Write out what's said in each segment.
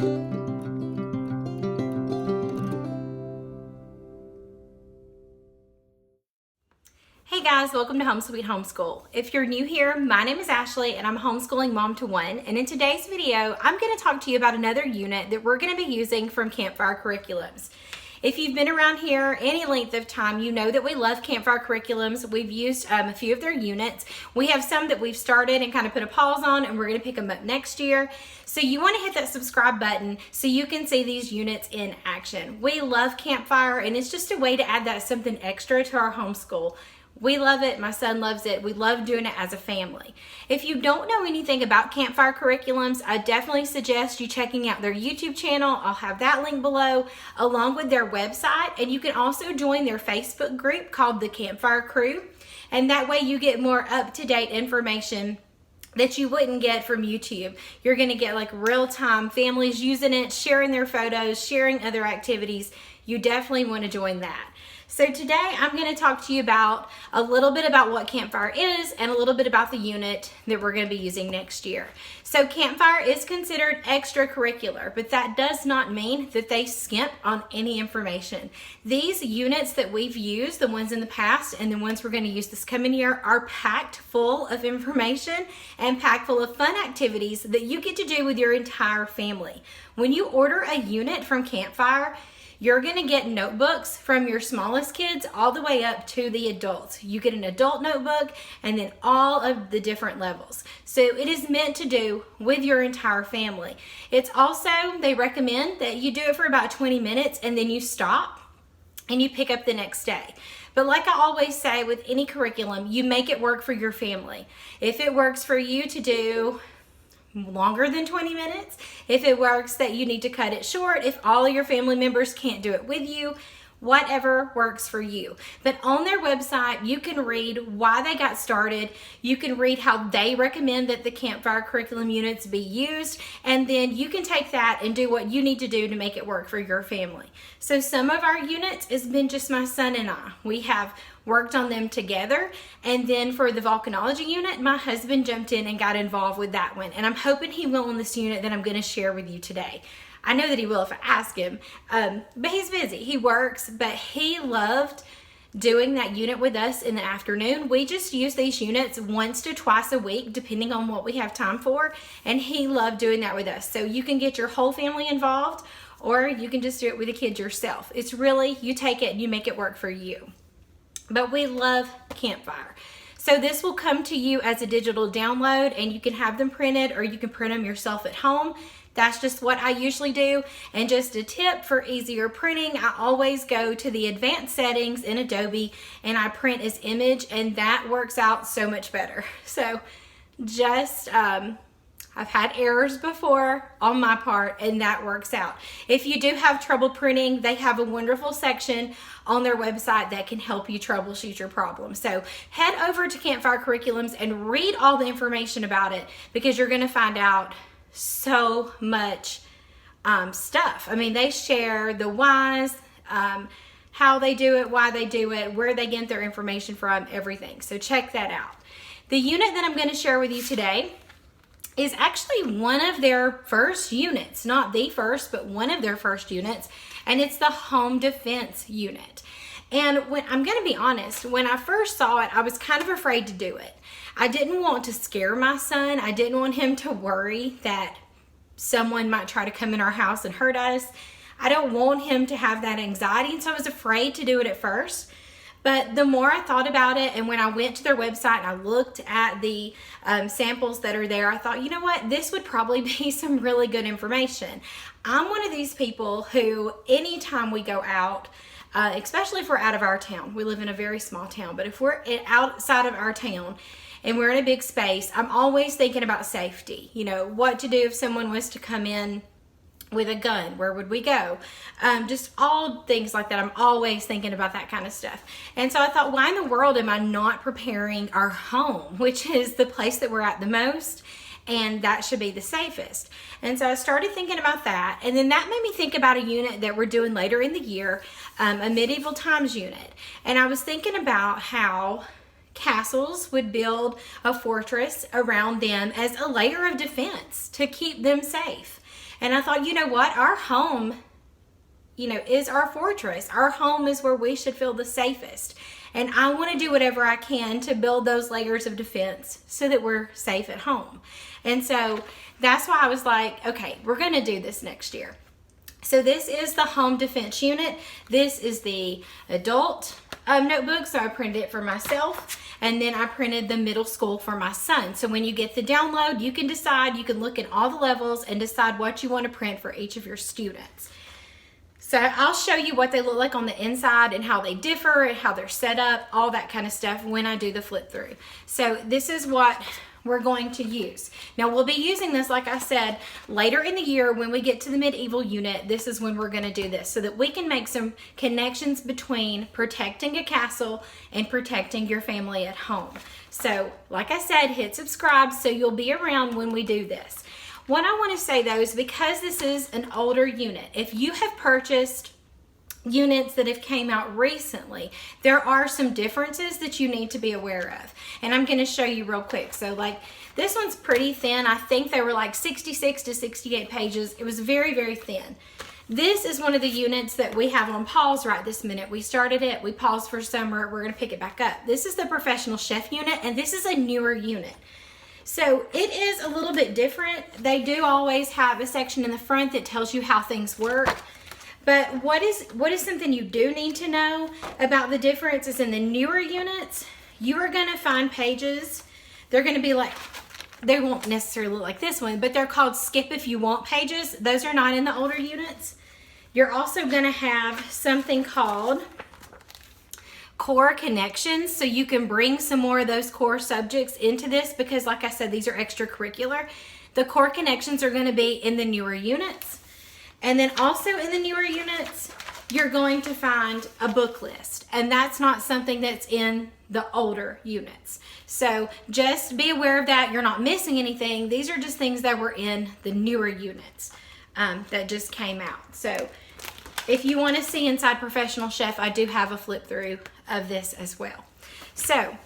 Hey guys, welcome to Home Sweet Homeschool. If you're new here, my name is Ashley and I'm a homeschooling mom to one. And in today's video, I'm going to talk to you about another unit that we're going to be using from Campfire Curriculums. If you've been around here any length of time, you know that we love Campfire Curriculums. We've used a few of their units. We have some that we've started and kind of put a pause on, and we're going to pick them up next year. So you want to hit that subscribe button so you can see these units in action. We love Campfire, and it's just a way to add that something extra to our homeschool. We love it. My son loves it. We love doing it as a family. If you don't know anything about Campfire Curriculums, I definitely suggest you checking out their YouTube channel. I'll have that link below, along with their website. And you can also join their Facebook group called the Campfire Crew. And that way you get more up-to-date information that you wouldn't get from YouTube. You're going to get like real-time families using it, sharing their photos, sharing other activities. You definitely want to join that. So today I'm going to talk to you about a little bit about what Campfire is and a little bit about the unit that we're going to be using next year. So Campfire is considered extracurricular, but that does not mean that they skimp on any information. These units that we've used, the ones in the past and the ones we're going to use this coming year, are packed full of information and packed full of fun activities that you get to do with your entire family. When you order a unit from Campfire, you're going to get notebooks from your smallest kids all the way up to the adults. You get an adult notebook and then all of the different levels. So it is meant to do with your entire family. It's also, they recommend that you do it for about 20 minutes and then you stop and you pick up the next day. But like I always say with any curriculum, you make it work for your family. If it works for you to do longer than 20 minutes, if it works that you need to cut it short, if all of your family members can't do it with you, whatever works for you. But on their website, you can read why they got started. You can read how they recommend that the Campfire Curriculum units be used, and then you can take that and do what you need to do to make it work for your family. So some of our units has been just my son and I. We have worked on them together, and then for the volcanology unit, my husband jumped in and got involved with that one, and I'm hoping he will on this unit that I'm going to share with you today. I know that he will if I ask him, but he's busy. He works, but he loved doing that unit with us in the afternoon. We just use these units once to twice a week, depending on what we have time for, and he loved doing that with us. So you can get your whole family involved, or you can just do it with the kids yourself. It's really, you take it and you make it work for you. But we love Campfire. So this will come to you as a digital download, and you can have them printed or you can print them yourself at home. That's just what I usually do. And just a tip for easier printing, I always go to the advanced settings in Adobe and I print as image, and that works out so much better. So just, I've had errors before on my part, and that works out. If you do have trouble printing, they have a wonderful section on their website that can help you troubleshoot your problem. So head over to Campfire Curriculums and read all the information about it, because you're going to find out so much stuff. I mean, they share the whys, how they do it, why they do it, where they get their information from, everything. So check that out. The unit that I'm going to share with you today is actually one of their first units, not the first, but one of their first units, and it's the home defense unit. And when I'm going to be honest, when I first saw it, I was kind of afraid to do it. I didn't want to scare my son. I didn't want him to worry that someone might try to come in our house and hurt us. I don't want him to have that anxiety, and so I was afraid to do it at first. But the more I thought about it, and when I went to their website and I looked at the samples that are there, I thought, you know what, this would probably be some really good information. I'm one of these people who, anytime we go out, especially if we're out of our town, we live in a very small town, but if we're outside of our town and we're in a big space, I'm always thinking about safety. You know, what to do if someone was to come in with a gun, where would we go? Just all things like that. I'm always thinking about that kind of stuff. And so I thought, why in the world am I not preparing our home, which is the place that we're at the most, and that should be the safest. And so I started thinking about that, and then that made me think about a unit that we're doing later in the year, a medieval times unit. And I was thinking about how castles would build a fortress around them as a layer of defense to keep them safe. And I thought, you know what? Our home, is our fortress. Our home is where we should feel the safest. And I want to do whatever I can to build those layers of defense so that we're safe at home. And so that's why I was like, okay, we're going to do this next year. So this is the home defense unit. This is the adult notebook. So I printed it for myself. And then I printed the middle school for my son. So when you get the download, you can decide, you can look at all the levels and decide what you want to print for each of your students. So I'll show you what they look like on the inside and how they differ and how they're set up, all that kind of stuff when I do the flip through. So this is what we're going to use. Now we'll be using this, like I said, later in the year when we get to the medieval unit. This is when we're going to do this so that we can make some connections between protecting a castle and protecting your family at home. So like I said, hit subscribe so you'll be around when we do this. What I want to say though is because this is an older unit, if you have purchased units that have came out recently, there are some differences that you need to be aware of. And I'm going to show you real quick. So like this one's pretty thin. I think they were like 66 to 68 pages. It was very, very thin. This is one of the units that we have on pause right this minute. We started it, we paused for summer, we're going to pick it back up. This is the professional chef unit, and this is a newer unit. So it is a little bit different. They do always have a section in the front that tells you how things work. But what is something you do need to know about the difference is in the newer units, you are going to find pages. They're going to be like, they won't necessarily look like this one, but they're called skip if you want pages. Those are not in the older units. You're also going to have something called core connections, so you can bring some more of those core subjects into this because like I said, these are extracurricular. The core connections are going to be in the newer units. And then also in the newer units, you're going to find a book list, and that's not something that's in the older units. So just be aware of that. You're not missing anything. These are just things that were in the newer units that just came out. So if you want to see inside Professional Chef, I do have a flip through of this as well. So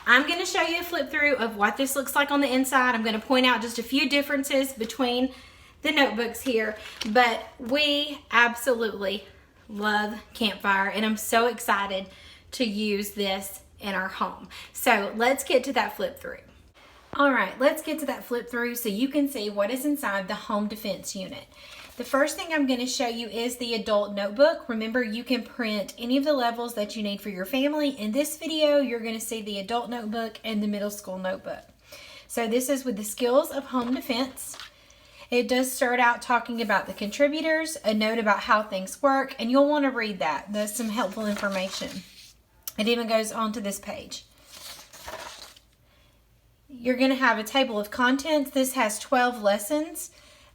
I'm going to show you a flip through of what this looks like on the inside. I'm going to point out just a few differences between the notebooks here, but we absolutely love Campfire, and I'm so excited to use this in our home. So let's get to that flip through. All right, let's get to that flip through so you can see what is inside the home defense unit. The first thing I'm going to show you is the adult notebook. Remember, you can print any of the levels that you need for your family. In this video, you're going to see the adult notebook and the middle school notebook. So this is with the skills of home defense. It does start out talking about the contributors, a note about how things work, and you'll want to read that. That's some helpful information. It even goes on to this page. You're going to have a table of contents. This has 12 lessons.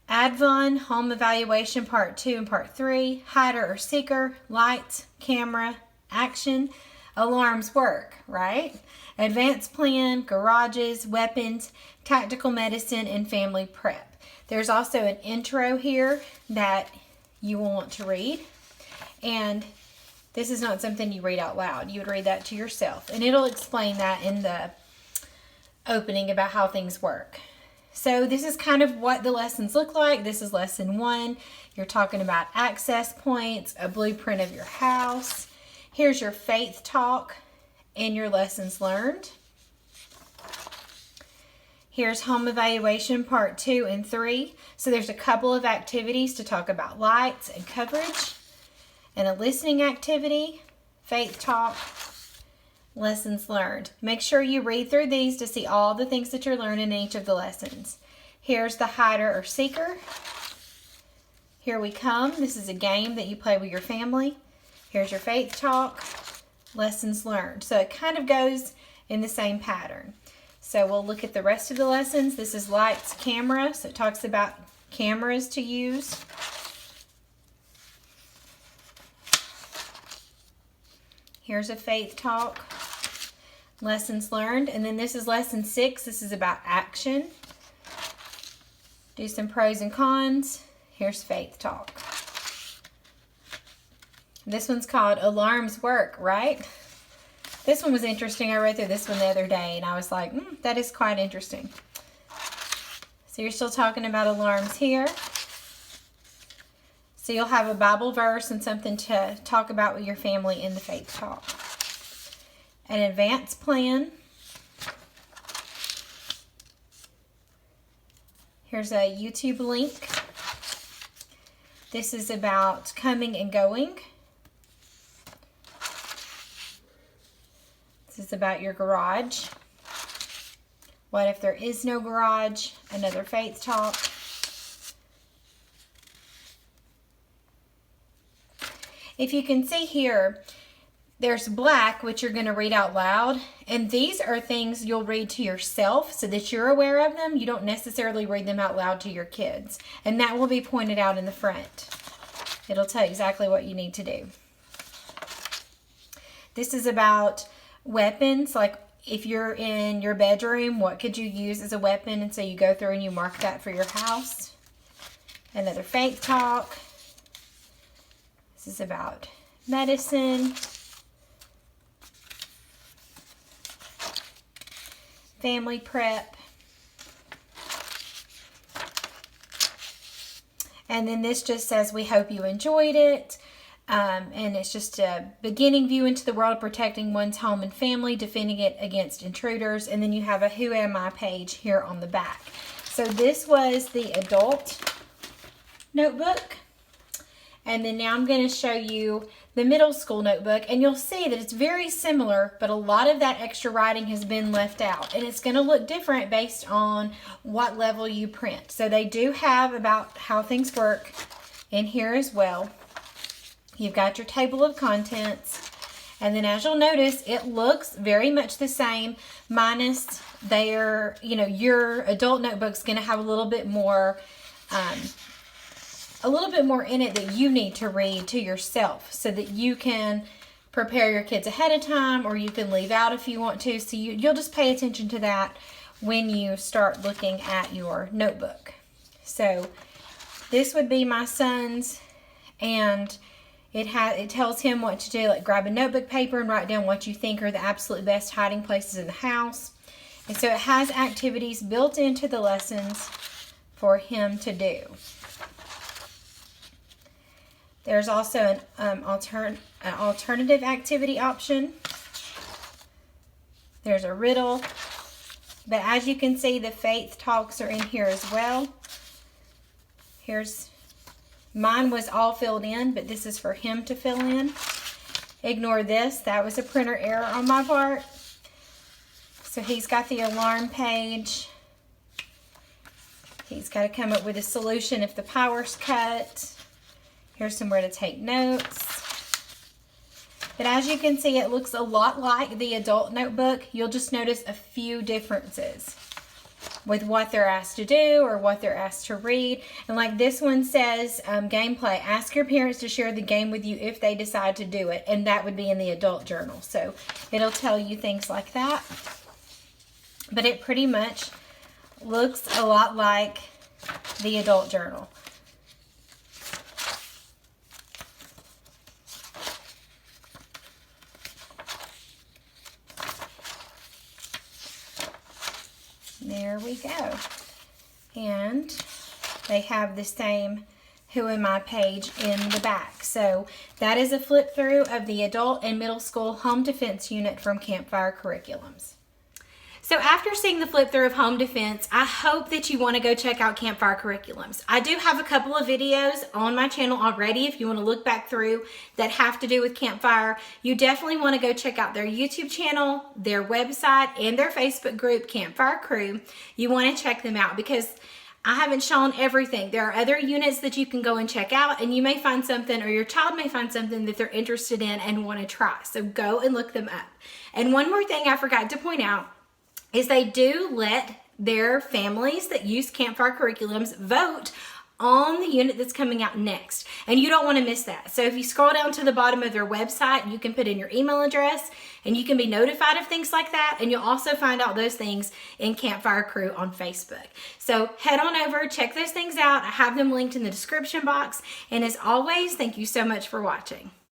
Advon, home evaluation part 2 and part 3, hider or seeker, lights, camera, action, alarms work, right? Advanced plan, garages, weapons, tactical medicine, and family prep. There's also an intro here that you will want to read. And this is not something you read out loud. You would read that to yourself. And it'll explain that in the opening about how things work. So this is kind of what the lessons look like. This is lesson 1. You're talking about access points, a blueprint of your house. Here's your faith talk and your lessons learned. Here's home evaluation part 2 and 3. So there's a couple of activities to talk about lights and coverage, and a listening activity, faith talk, lessons learned. Make sure you read through these to see all the things that you're learning in each of the lessons. Here's the hider or seeker. Here we come. This is a game that you play with your family. Here's your faith talk, lessons learned. So it kind of goes in the same pattern. So we'll look at the rest of the lessons. This is lights, camera. So it talks about cameras to use. Here's a faith talk, lessons learned. And then this is lesson 6. This is about action. Do some pros and cons. Here's faith talk. This one's called Alarms Work, right? This one was interesting. I read through this one the other day and I was like, that is quite interesting. So you're still talking about alarms here. So you'll have a Bible verse and something to talk about with your family in the faith talk. An advance plan. Here's a YouTube link. This is about coming and going. This is about your garage. What if there is no garage? Another faith talk. If you can see here, there's black, which you're going to read out loud. And these are things you'll read to yourself so that you're aware of them. You don't necessarily read them out loud to your kids. And that will be pointed out in the front. It'll tell you exactly what you need to do. This is about weapons, like if you're in your bedroom, what could you use as a weapon? And so you go through and you mark that for your house. Another faith talk. This is about medicine. Family prep. And then this just says, we hope you enjoyed it. And it's just a beginning view into the world, protecting one's home and family, defending it against intruders. And then you have a Who Am I page here on the back. So this was the adult notebook. And then now I'm going to show you the middle school notebook. And you'll see that it's very similar, but a lot of that extra writing has been left out. And it's going to look different based on what level you print. So they do have about how things work in here as well. You've got your table of contents, and then as you'll notice, it looks very much the same, minus their, your adult notebook's going to have a little bit more in it that you need to read to yourself so that you can prepare your kids ahead of time, or you can leave out if you want to. So you'll just pay attention to that when you start looking at your notebook. So this would be my son's, and it tells him what to do, like grab a notebook paper and write down what you think are the absolute best hiding places in the house. And so it has activities built into the lessons for him to do. There's also an alternative activity option. There's a riddle. But as you can see, the faith talks are in here as well. Mine was all filled in, but this is for him to fill in. Ignore this. That was a printer error on my part. So he's got the alarm page. He's got to come up with a solution if the power's cut. Here's somewhere to take notes. But as you can see, it looks a lot like the adult notebook. You'll just notice a few differences with what they're asked to do or what they're asked to read. And like this one says, gameplay. Ask your parents to share the game with you if they decide to do it. And that would be in the adult journal. So it'll tell you things like that. But it pretty much looks a lot like the adult journal. There we go. And they have the same Who Am I page in the back. So that is a flip through of the adult and middle school home defense unit from Campfire Curriculums. So after seeing the flip through of home defense, I hope that you want to go check out Campfire Curriculums. I do have a couple of videos on my channel already if you want to look back through that have to do with Campfire. You definitely want to go check out their YouTube channel, their website, and their Facebook group, Campfire Crew. You want to check them out because I haven't shown everything. There are other units that you can go and check out, and you may find something, or your child may find something that they're interested in and want to try. So go and look them up. And one more thing I forgot to point out is they do let their families that use Campfire Curriculums vote on the unit that's coming out next. And you don't want to miss that. So if you scroll down to the bottom of their website, you can put in your email address and you can be notified of things like that. And you'll also find out those things in Campfire Crew on Facebook. So head on over, check those things out. I have them linked in the description box. And as always, thank you so much for watching.